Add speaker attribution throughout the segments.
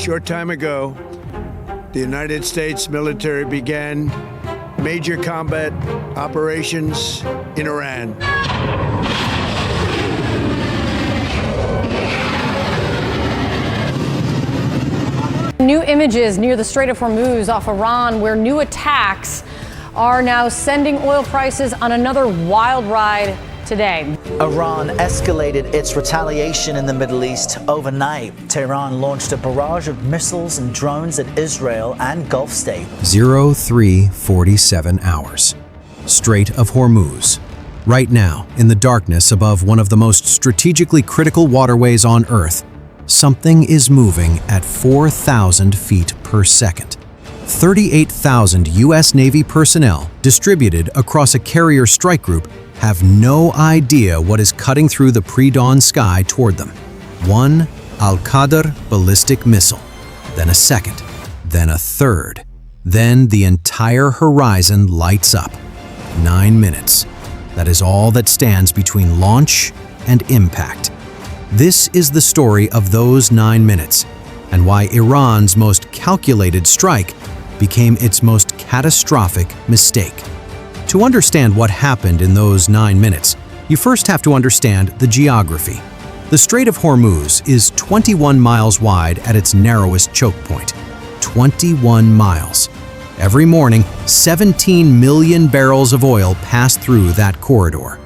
Speaker 1: short time ago, the United States military began major combat operations in Iran.
Speaker 2: New images near the Strait of Hormuz off Iran, where new attacks are now sending oil prices on another wild ride today.
Speaker 3: Iran escalated its retaliation in the Middle East overnight. Tehran launched a barrage of missiles and drones at Israel and Gulf states.
Speaker 4: 03:47 hours. Strait of Hormuz. Right now, in the darkness above one of the most strategically critical waterways on Earth, something is moving at 4,000 feet per second. 38,000 U.S. Navy personnel distributed across a carrier strike group have no idea what is cutting through the pre-dawn sky toward them. One Al-Qadr ballistic missile, then a second, then a third. Then the entire horizon lights up. 9 minutes. That is all that stands between launch and impact. This is the story of those 9 minutes, and why Iran's most calculated strike became its most catastrophic mistake. To understand what happened in those 9 minutes, you first have to understand the geography. The Strait of Hormuz is 21 miles wide at its narrowest choke point. 21 miles. Every morning, 17 million barrels of oil pass through that corridor.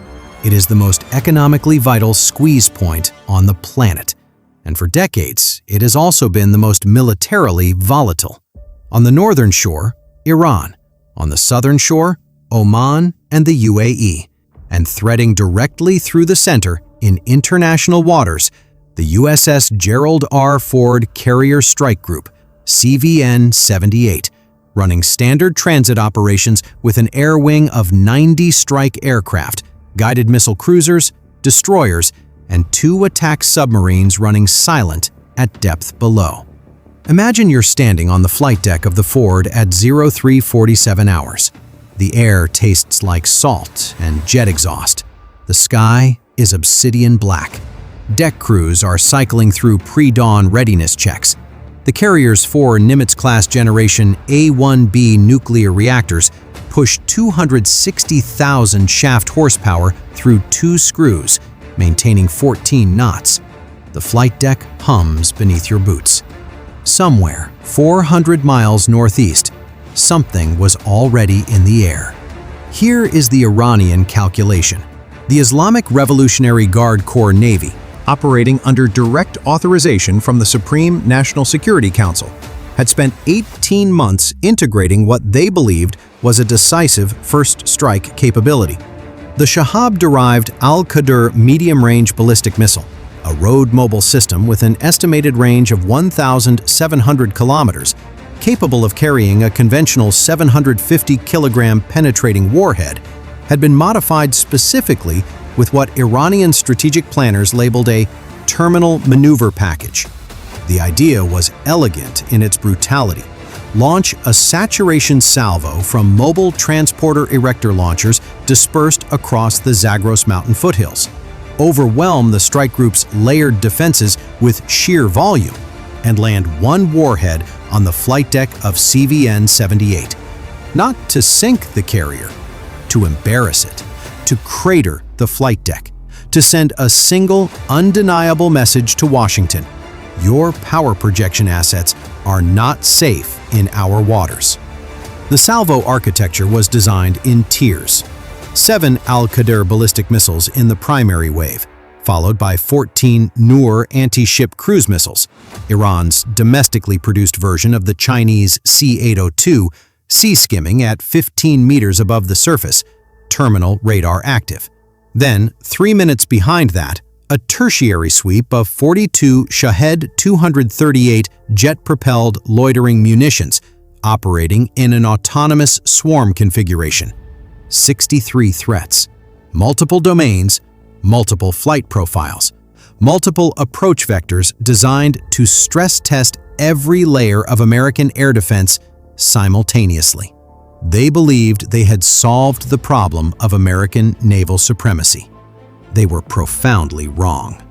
Speaker 4: It is the most economically vital squeeze point on the planet. And for decades, it has also been the most militarily volatile. On the northern shore, Iran. On the southern shore, Oman and the UAE. And threading directly through the center in international waters, the USS Gerald R. Ford Carrier Strike Group, CVN-78, running standard transit operations with an air wing of 90 strike aircraft, guided missile cruisers, destroyers, and 2 attack submarines running silent at depth below. Imagine you're standing on the flight deck of the Ford at 03:47 hours. The air tastes like salt and jet exhaust. The sky is obsidian black. Deck crews are cycling through pre-dawn readiness checks. The carrier's 4 Nimitz-class generation A-1B nuclear reactors push 260,000 shaft horsepower through 2 screws, maintaining 14 knots. The flight deck hums beneath your boots. Somewhere 400 miles northeast, something was already in the air. Here is the Iranian calculation. The Islamic Revolutionary Guard Corps Navy, operating under direct authorization from the Supreme National Security Council, had spent 18 months integrating what they believed was a decisive first strike capability. The Shahed-derived Al-Qadr medium-range ballistic missile, a road-mobile system with an estimated range of 1,700 kilometers, capable of carrying a conventional 750-kilogram penetrating warhead, had been modified specifically with what Iranian strategic planners labeled a terminal maneuver package. The idea was elegant in its brutality. Launch a saturation salvo from mobile transporter erector launchers dispersed across the Zagros mountain foothills. Overwhelm the strike group's layered defenses with sheer volume, and land 1 warhead on the flight deck of CVN-78. Not to sink the carrier, to embarrass it, to crater the flight deck, to send a single, undeniable message to Washington: your power projection assets are not safe in our waters. The salvo architecture was designed in tiers. 7 Al-Qadr ballistic missiles in the primary wave, followed by 14 Noor anti-ship cruise missiles, Iran's domestically produced version of the Chinese C-802, sea skimming at 15 meters above the surface, terminal radar active. Then, 3 minutes behind that, a tertiary sweep of 42 Shahed 238 jet-propelled loitering munitions, operating in an autonomous swarm configuration. 63 threats, multiple domains, multiple flight profiles, multiple approach vectors designed to stress test every layer of American air defense simultaneously. They believed they had solved the problem of American naval supremacy. They were profoundly wrong.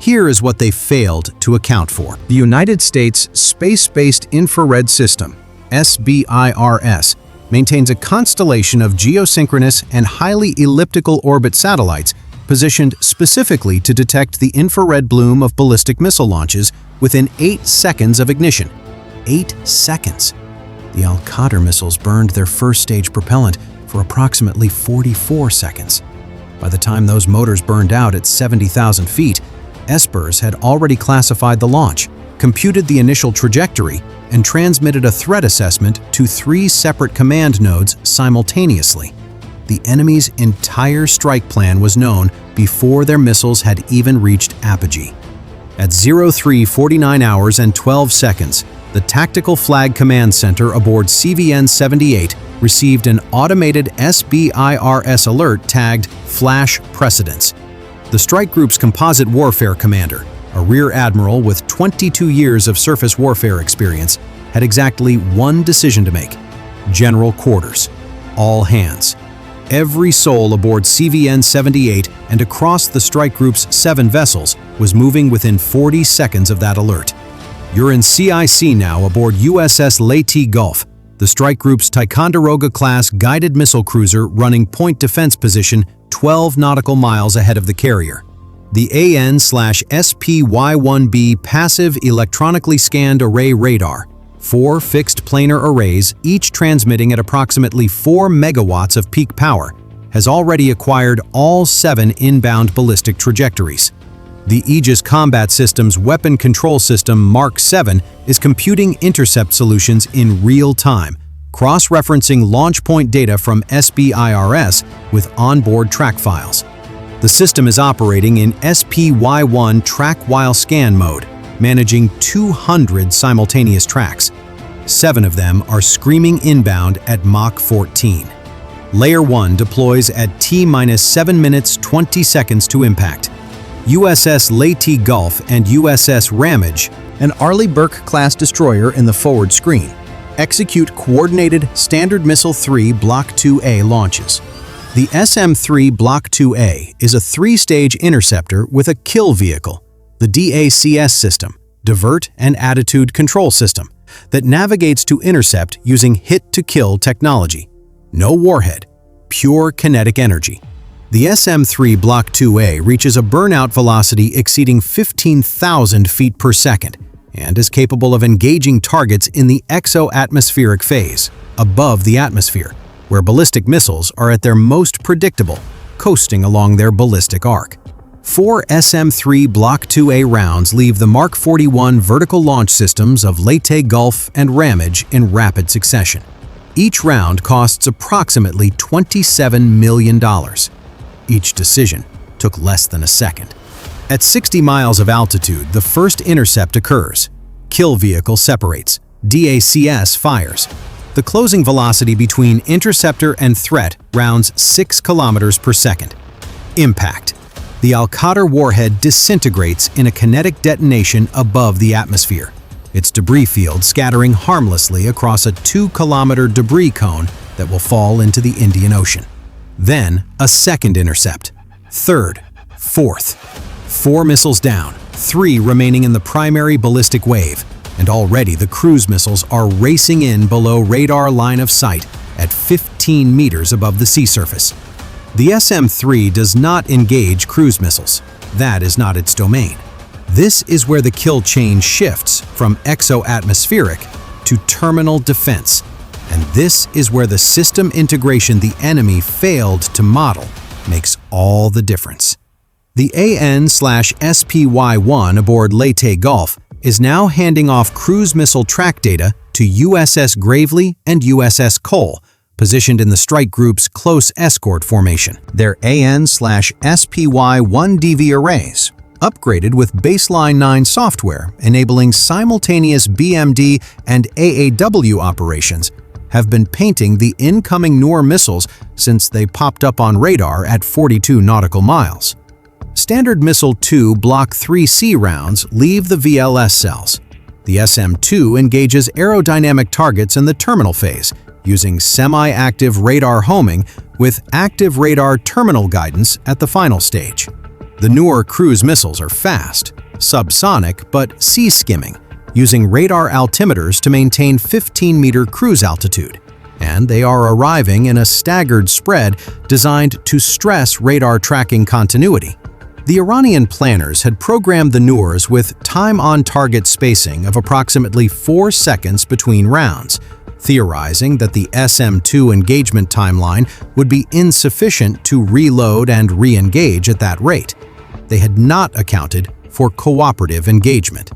Speaker 4: Here is what they failed to account for. The United States Space-Based Infrared System, SBIRS, maintains a constellation of geosynchronous and highly elliptical orbit satellites positioned specifically to detect the infrared bloom of ballistic missile launches within 8 seconds of ignition. 8 seconds. The Al-Qadr missiles burned their first-stage propellant for approximately 44 seconds. By the time those motors burned out at 70,000 feet, SBIRS had already classified the launch, computed the initial trajectory, and transmitted a threat assessment to 3 separate command nodes simultaneously. The enemy's entire strike plan was known before their missiles had even reached apogee. At 03:49 hours and 12 seconds, the Tactical Flag Command Center aboard CVN-78 received an automated SBIRS alert tagged Flash Precedence. The strike group's composite warfare commander, a rear admiral with 22 years of surface warfare experience, had exactly one decision to make: General Quarters. All hands. Every soul aboard CVN-78 and across the strike group's 7 vessels was moving within 40 seconds of that alert. You're in CIC now aboard USS Leyte Gulf, the strike group's Ticonderoga-class guided missile cruiser running point defense position 12 nautical miles ahead of the carrier. The AN/SPY-1B passive electronically scanned array radar, 4 fixed planar arrays, each transmitting at approximately 4 megawatts of peak power, has already acquired all 7 inbound ballistic trajectories. The Aegis Combat System's Weapon Control System Mark 7 is computing intercept solutions in real time, cross-referencing launch point data from SBIRS with onboard track files. The system is operating in SPY-1 track-while-scan mode, managing 200 simultaneous tracks. 7 of them are screaming inbound at Mach 14. Layer 1 deploys at T-7 minutes 20 seconds to impact. USS Leyte Gulf and USS Ramage, an Arleigh Burke-class destroyer in the forward screen, execute coordinated Standard Missile 3 Block 2A launches. The SM-3 Block 2A is a 3-stage interceptor with a kill vehicle, the DACS system, Divert and Attitude Control System, that navigates to intercept using hit-to-kill technology. No warhead, pure kinetic energy. The SM-3 Block 2A reaches a burnout velocity exceeding 15,000 feet per second and is capable of engaging targets in the exoatmospheric phase, above the atmosphere, where ballistic missiles are at their most predictable, coasting along their ballistic arc. 4 SM-3 Block 2A rounds leave the Mark 41 vertical launch systems of Leyte Gulf and Ramage in rapid succession. Each round costs approximately $27 million. Each decision took less than a second. At 60 miles of altitude, the first intercept occurs. Kill vehicle separates. DACS fires. The closing velocity between interceptor and threat rounds 6 kilometers per second. Impact. The Al-Qadr warhead disintegrates in a kinetic detonation above the atmosphere, its debris field scattering harmlessly across a 2-kilometer debris cone that will fall into the Indian Ocean. Then, a second intercept. Third. Fourth. 4 missiles down, 3 remaining in the primary ballistic wave, and already the cruise missiles are racing in below radar line of sight at 15 meters above the sea surface. The SM-3 does not engage cruise missiles. That is not its domain. This is where the kill chain shifts from exoatmospheric to terminal defense. And this is where the system integration the enemy failed to model makes all the difference. The AN/SPY-1 aboard Leyte Gulf is now handing off cruise missile track data to USS Gravely and USS Cole, positioned in the strike group's close escort formation. Their AN/SPY-1DV arrays, upgraded with baseline 9 software enabling simultaneous BMD and AAW operations, have been painting the incoming Noor missiles since they popped up on radar at 42 nautical miles. Standard Missile 2 Block 3C rounds leave the VLS cells. The SM-2 engages aerodynamic targets in the terminal phase, using semi-active radar homing with active radar terminal guidance at the final stage. The Noor cruise missiles are fast, subsonic but sea-skimming, using radar altimeters to maintain 15-meter cruise altitude, and they are arriving in a staggered spread designed to stress radar tracking continuity. The Iranian planners had programmed the Noors with time-on-target spacing of approximately 4 seconds between rounds, theorizing that the SM-2 engagement timeline would be insufficient to reload and re-engage at that rate. They had not accounted for cooperative engagement.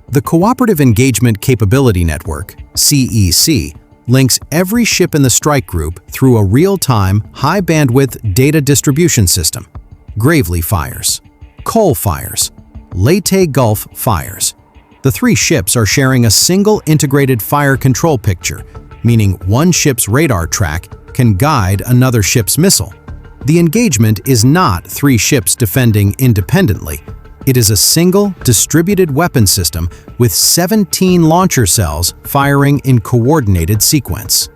Speaker 4: The Cooperative Engagement Capability Network, CEC, links every ship in the strike group through a real-time, high-bandwidth data distribution system. Gravely fires, Cole fires, Leyte Gulf fires. The 3 ships are sharing a single integrated fire control picture, meaning one ship's radar track can guide another ship's missile. The engagement is not 3 ships defending independently. It is a single, distributed weapon system with 17 launcher cells firing in coordinated sequence.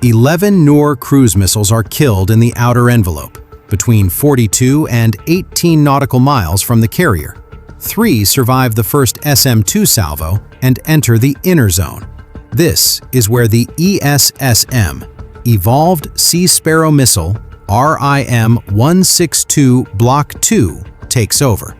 Speaker 4: 11 Noor cruise missiles are killed in the outer envelope, between 42 and 18 nautical miles from the carrier. 3 survive the first SM-2 salvo and enter the inner zone. This is where the ESSM, Evolved Sea Sparrow Missile, RIM-162 Block 2, takes over.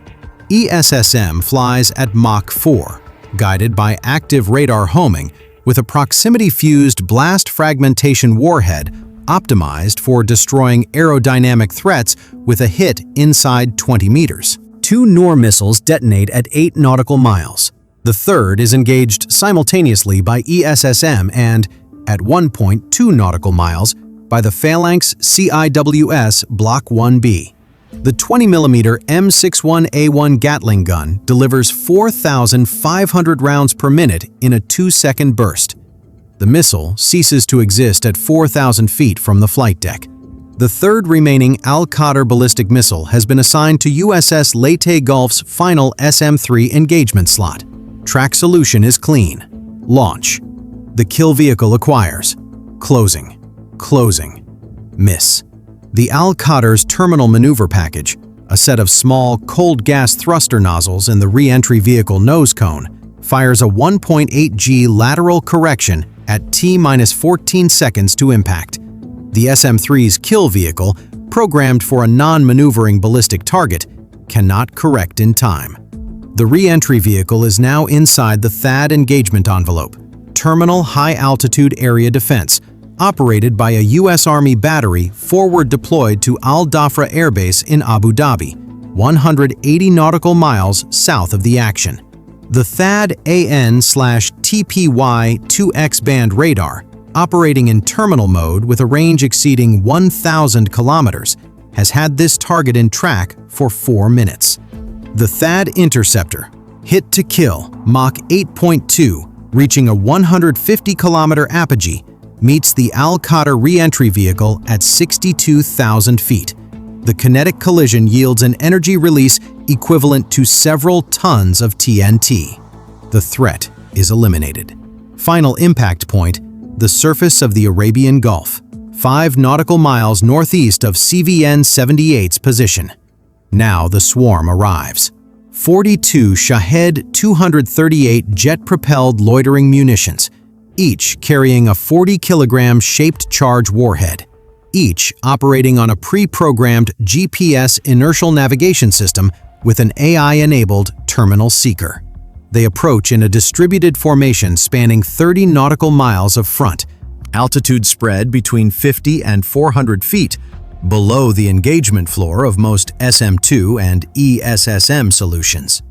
Speaker 4: ESSM flies at Mach 4, guided by active radar homing with a proximity-fused blast fragmentation warhead optimized for destroying aerodynamic threats with a hit inside 20 meters. 2 Noor missiles detonate at 8 nautical miles. The third is engaged simultaneously by ESSM and, at 1.2 nautical miles, by the Phalanx CIWS Block 1B. The 20mm M61A1 Gatling gun delivers 4,500 rounds per minute in a 2-second burst. The missile ceases to exist at 4,000 feet from the flight deck. The third remaining Al-Qadr ballistic missile has been assigned to USS Leyte Gulf's final SM-3 engagement slot. Track solution is clean. Launch. The kill vehicle acquires. Closing. Closing. Miss. The Al-Qadr's terminal maneuver package, a set of small, cold gas thruster nozzles in the re-entry vehicle nose cone, fires a 1.8 G lateral correction at T-14 seconds to impact. The SM-3's kill vehicle, programmed for a non-maneuvering ballistic target, cannot correct in time. The re-entry vehicle is now inside the THAAD engagement envelope, Terminal High-Altitude Area Defense, operated by a U.S. Army battery forward deployed to Al-Dhafra Air Base in Abu Dhabi, 180 nautical miles south of the action. The THAAD AN/TPY-2X band radar, operating in terminal mode with a range exceeding 1,000 kilometers, has had this target in track for 4 minutes. The THAAD interceptor, hit to kill Mach 8.2, reaching a 150-kilometer apogee, meets the Al-Qadr re-entry vehicle at 62,000 feet. The kinetic collision yields an energy release equivalent to several tons of TNT. The threat is eliminated. Final impact point, the surface of the Arabian Gulf, 5 nautical miles northeast of CVN-78's position. Now the swarm arrives. 42 Shahed 238 jet-propelled loitering munitions, each carrying a 40-kilogram shaped charge warhead, each operating on a pre-programmed GPS inertial navigation system with an AI-enabled terminal seeker. They approach in a distributed formation spanning 30 nautical miles of front, altitude spread between 50 and 400 feet, below the engagement floor of most SM-2 and ESSM solutions.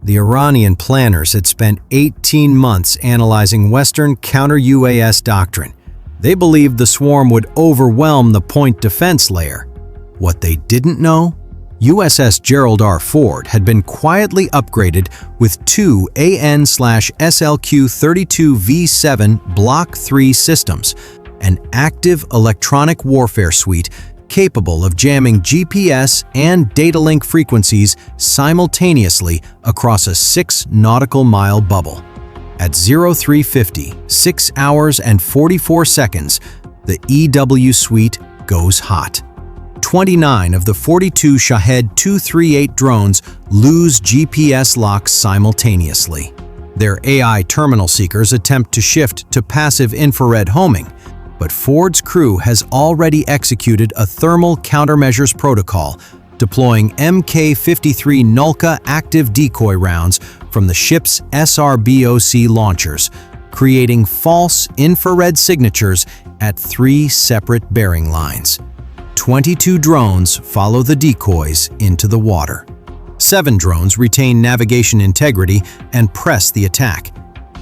Speaker 4: The Iranian planners had spent 18 months analyzing Western counter-UAS doctrine. They believed the swarm would overwhelm the point defense layer. What they didn't know? USS Gerald R. Ford had been quietly upgraded with 2 AN/SLQ-32V7 Block 3 systems, an active electronic warfare suite capable of jamming GPS and data link frequencies simultaneously across a 6 nautical mile bubble. At 0350, 6 hours and 44 seconds, the EW suite goes hot. 29 of the 42 Shahed 238 drones lose GPS locks simultaneously. Their AI terminal seekers attempt to shift to passive infrared homing, but Ford's crew has already executed a thermal countermeasures protocol, deploying Mk-53 Nulka active decoy rounds from the ship's SRBOC launchers, creating false infrared signatures at 3 separate bearing lines. 22 drones follow the decoys into the water. 7 drones retain navigation integrity and press the attack.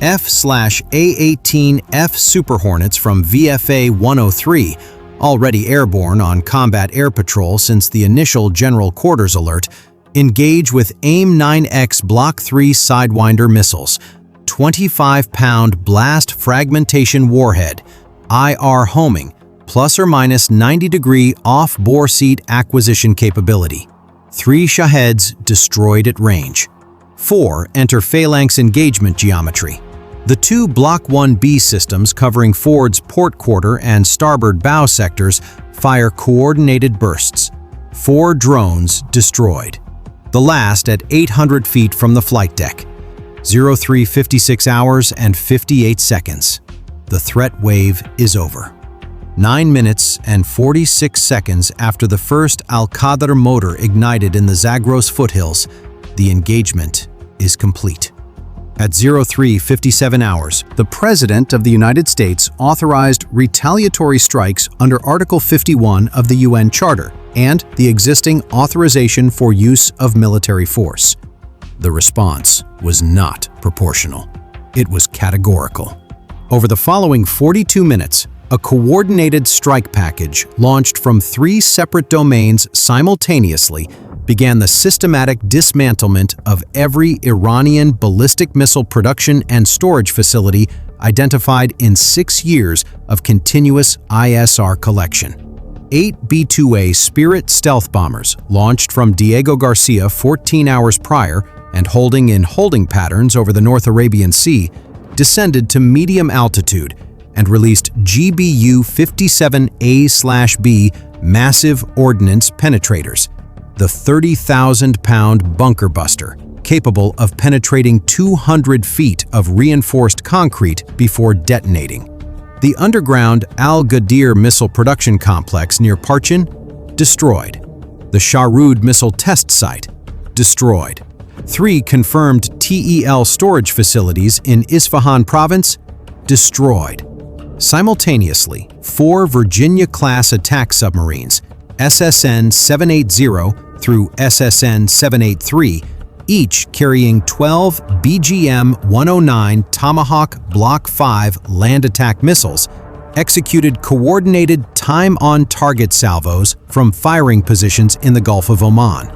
Speaker 4: F/A-18F Super Hornets from VFA 103, already airborne on combat air patrol since the initial General Quarters alert, engage with AIM-9X Block 3 Sidewinder missiles, 25-pound blast fragmentation warhead, IR homing, plus or minus 90-degree off-bore seat acquisition capability. 3 Shaheds destroyed at range. 4 enter Phalanx engagement geometry. The 2 Block 1B systems covering Ford's port quarter and starboard bow sectors fire coordinated bursts. 4 drones destroyed. The last at 800 feet from the flight deck. 03:56 hours and 58 seconds. The threat wave is over. 9 minutes and 46 seconds after the first Al-Qadr motor ignited in the Zagros foothills, the engagement is complete. At 03:57 hours, the President of the United States authorized retaliatory strikes under Article 51 of the UN Charter and the existing authorization for use of military force. The response was not proportional. It was categorical. Over the following 42 minutes, a coordinated strike package launched from 3 separate domains simultaneously began the systematic dismantlement of every Iranian ballistic missile production and storage facility identified in 6 years of continuous ISR collection. 8 B-2A Spirit stealth bombers, launched from Diego Garcia 14 hours prior and holding in holding patterns over the North Arabian Sea, descended to medium altitude and released GBU-57A/B massive ordnance penetrators, the 30,000-pound bunker buster, capable of penetrating 200 feet of reinforced concrete before detonating. The underground Al-Qadr missile production complex near Parchin, destroyed. The Shahrud missile test site, destroyed. 3 confirmed TEL storage facilities in Isfahan province, destroyed. Simultaneously, 4 Virginia-class attack submarines, SSN 780 through SSN 783, each carrying 12 BGM-109 Tomahawk Block 5 land attack missiles, executed coordinated time-on-target salvos from firing positions in the Gulf of Oman.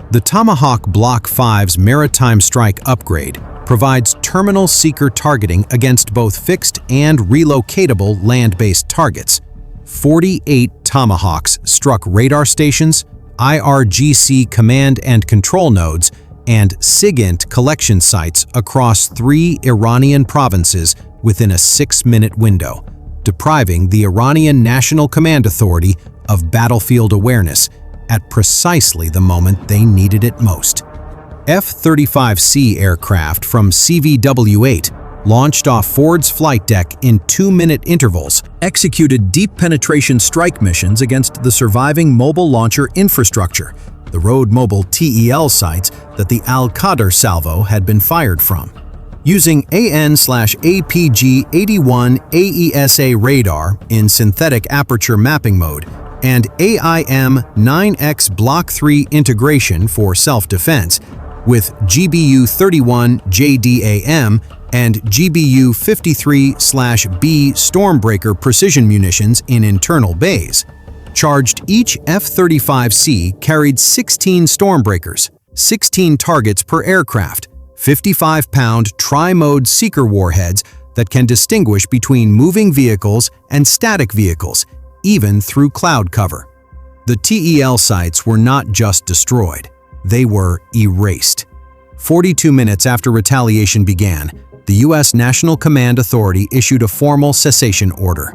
Speaker 4: The Tomahawk Block 5's maritime strike upgrade provides terminal seeker targeting against both fixed and relocatable land-based targets. 48 Tomahawks struck radar stations, IRGC command and control nodes, and SIGINT collection sites across 3 Iranian provinces within a 6-minute window, depriving the Iranian National Command Authority of battlefield awareness at precisely the moment they needed it most. F-35C aircraft from CVW-8, launched off Ford's flight deck in 2-minute intervals, executed deep penetration strike missions against the surviving mobile launcher infrastructure, the road mobile TEL sites that the Al-Qadr salvo had been fired from. Using AN/APG-81 AESA radar in synthetic aperture mapping mode and AIM-9X Block 3 integration for self-defense, with GBU-31 JDAM and GBU-53/B StormBreaker precision munitions in internal bays. Charged, each F-35C carried 16 StormBreakers, 16 targets per aircraft, 55-pound tri-mode seeker warheads that can distinguish between moving vehicles and static vehicles, even through cloud cover. The TEL sites were not just destroyed, they were erased. 42 minutes after retaliation began, the U.S. National Command Authority issued a formal cessation order.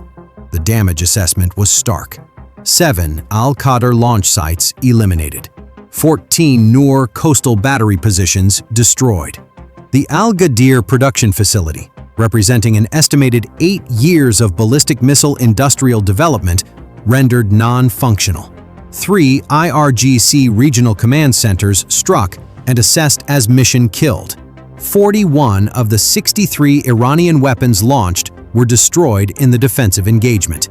Speaker 4: The damage assessment was stark. 7 Al-Qadr launch sites eliminated. 14 Noor coastal battery positions destroyed. The Al-Qadr production facility, representing an estimated 8 years of ballistic missile industrial development, rendered non-functional. 3 IRGC regional command centers struck and assessed as mission killed. 41 of the 63 Iranian weapons launched were destroyed in the defensive engagement.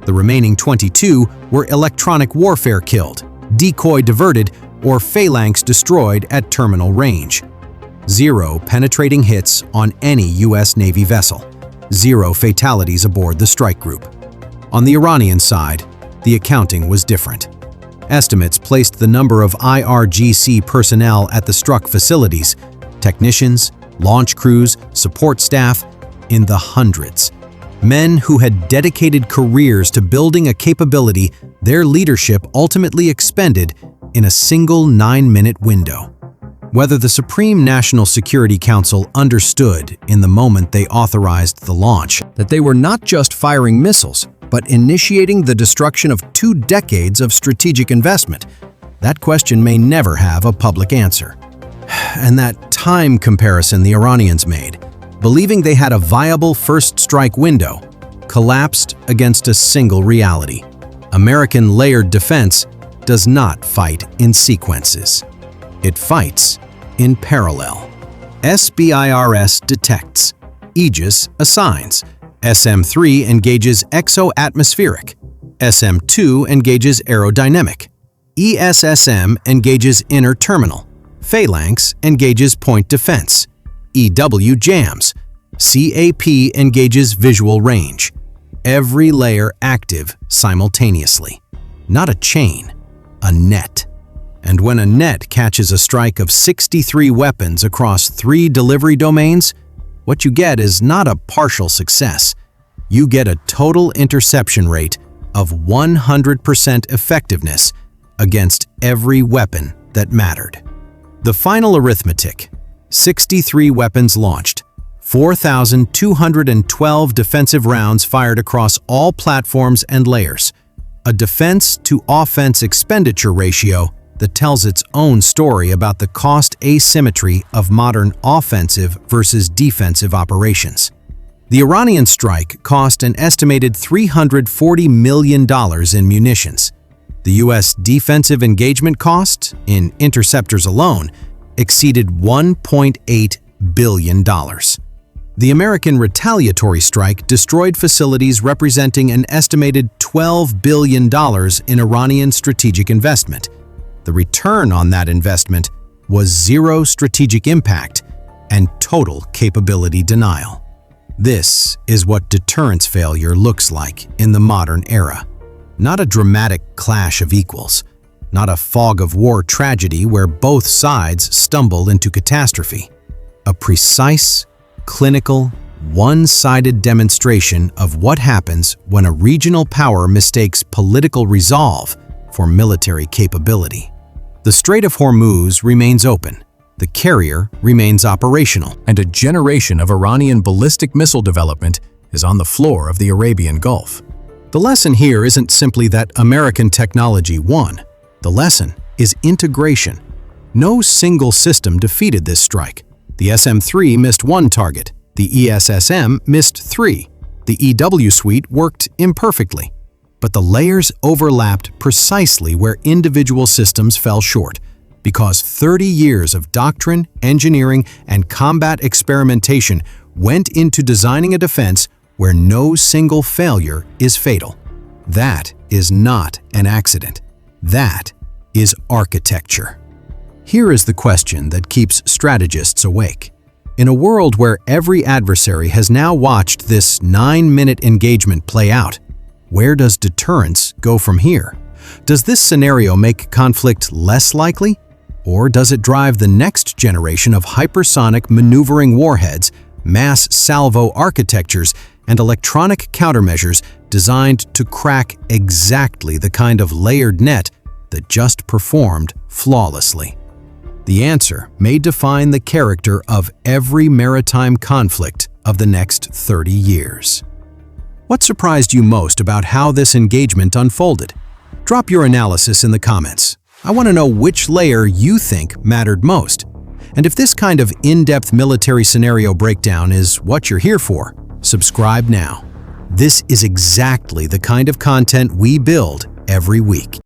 Speaker 4: The remaining 22 were electronic warfare killed, decoy diverted, or phalanx destroyed at terminal range. 0 penetrating hits on any U.S. Navy vessel. 0 fatalities aboard the strike group. On the Iranian side, the accounting was different. Estimates placed the number of IRGC personnel at the struck facilities, technicians, launch crews, support staff, in the hundreds. Men who had dedicated careers to building a capability their leadership ultimately expended in a single 9-minute window. Whether the Supreme National Security Council understood in the moment they authorized the launch that they were not just firing missiles, but initiating the destruction of 2 decades of strategic investment, that question may never have a public answer. And that time comparison the Iranians made, believing they had a viable first strike window, collapsed against a single reality. American layered defense does not fight in sequences. It fights in parallel. SBIRS detects. Aegis assigns. SM-3 engages exoatmospheric. SM-2 engages aerodynamic. ESSM engages inner terminal. Phalanx engages point defense. EW jams. CAP engages visual range. Every layer active simultaneously. Not a chain, a net. And when a net catches a strike of 63 weapons across 3 delivery domains, what you get is not a partial success. You get a total interception rate of 100% effectiveness against every weapon that mattered. The final arithmetic: 63 weapons launched, 4,212 defensive rounds fired across all platforms and layers, a defense-to-offense expenditure ratio that tells its own story about the cost asymmetry of modern offensive versus defensive operations. The Iranian strike cost an estimated $340 million in munitions. The U.S. defensive engagement cost, in interceptors alone, exceeded $1.8 billion. The American retaliatory strike destroyed facilities representing an estimated $12 billion in Iranian strategic investment. The return on that investment was 0 strategic impact and total capability denial. This is what deterrence failure looks like in the modern era. Not a dramatic clash of equals, not a fog of war tragedy where both sides stumble into catastrophe. A precise, clinical, one-sided demonstration of what happens when a regional power mistakes political resolve for military capability. The Strait of Hormuz remains open, the carrier remains operational, and a generation of Iranian ballistic missile development is on the floor of the Arabian Gulf. The lesson here isn't simply that American technology won. The lesson is integration. No single system defeated this strike. The SM-3 missed 1 target, the ESSM missed 3, the EW suite worked imperfectly. But the layers overlapped precisely where individual systems fell short, because 30 years of doctrine, engineering, and combat experimentation went into designing a defense where no single failure is fatal. That is not an accident. That is architecture. Here is the question that keeps strategists awake. In a world where every adversary has now watched this 9-minute engagement play out, where does deterrence go from here? Does this scenario make conflict less likely? Or does it drive the next generation of hypersonic maneuvering warheads, mass salvo architectures, and electronic countermeasures designed to crack exactly the kind of layered net that just performed flawlessly? The answer may define the character of every maritime conflict of the next 30 years. What surprised you most about how this engagement unfolded? Drop your analysis in the comments. I want to know which layer you think mattered most. And if this kind of in-depth military scenario breakdown is what you're here for, subscribe now. This is exactly the kind of content we build every week.